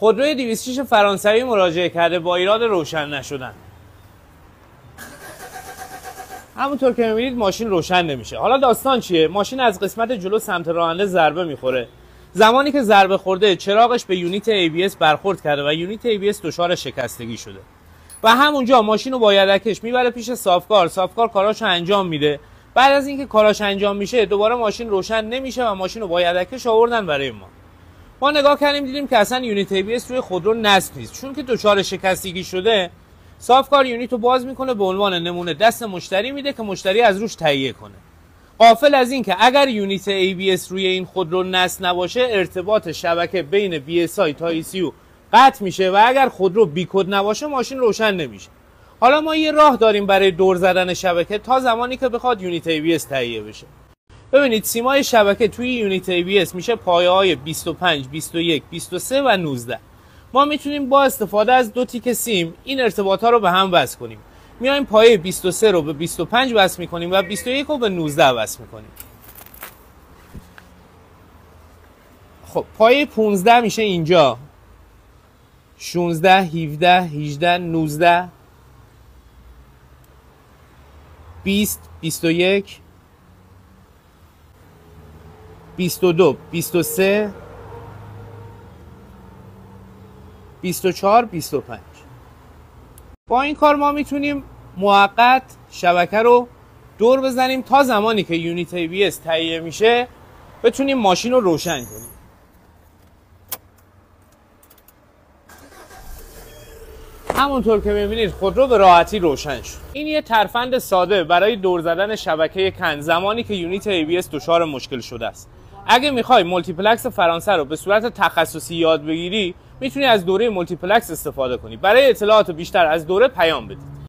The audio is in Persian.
خودروی 206 فرانسوی مراجعه کرده با ایراد روشن نشدن. همونطور که می‌بینید ماشین روشن نمیشه. حالا داستان چیه؟ ماشین از قسمت جلو سمت راننده ضربه میخوره. زمانی که ضربه خورده چراغش به یونیت ABS برخورد کرده و یونیت ABS دچار شکستگی شده. و همونجا ماشین رو با یدکش میبره پیش صافکار. صافکار کاراشو انجام میده. بعد از اینکه کاراش انجام میشه دوباره ماشین روشن نمیشه و ماشین رو با یدکش آوردن برای ما نگاه کردیم دیدیم که اصلا یونیت ABS روی خودرو نصب نیست. چون که دچار شکستگی شده صافکار یونیت رو باز میکنه به عنوان نمونه دست مشتری میده که مشتری از روش تهیه کنه. غافل از این که اگر یونیت ABS روی این خودرو نصب نباشه ارتباط شبکه بین BSI تا ECU قطع میشه و اگر خودرو بی کد نباشه ماشین روشن نمیشه. حالا ما یه راه داریم برای دور زدن شبکه تا زمانی که بخواد یونیت ABS تهیه بشه. ببینید سیمای شبکه توی یونیت ABS میشه پایه‌های 25, 21, 23 و 19. ما میتونیم با استفاده از دو تیک سیم این ارتباطات رو به هم وصل کنیم. میایم پایه 23 رو به 25 وصل میکنیم و 21 رو به 19 وصل میکنیم. خب پایه 15 میشه اینجا 16, 17, 18, 19, 20, 21, 22, 23, 24, 25. با این کار ما میتونیم موقت شبکه رو دور بزنیم تا زمانی که یونیت ABS تهیه میشه بتونیم ماشین رو روشن کنیم. همونطور که میبینید خودرو به راحتی روشن شد. این یه ترفند ساده برای دور زدن شبکه کن زمانی که یونیت ABS دچار مشکل شده است. اگه میخوای مولتیپلکس فرانسه رو به صورت تخصصی یاد بگیری میتونی از دوره مولتیپلکس استفاده کنی. برای اطلاعات بیشتر از دوره پیام بدید.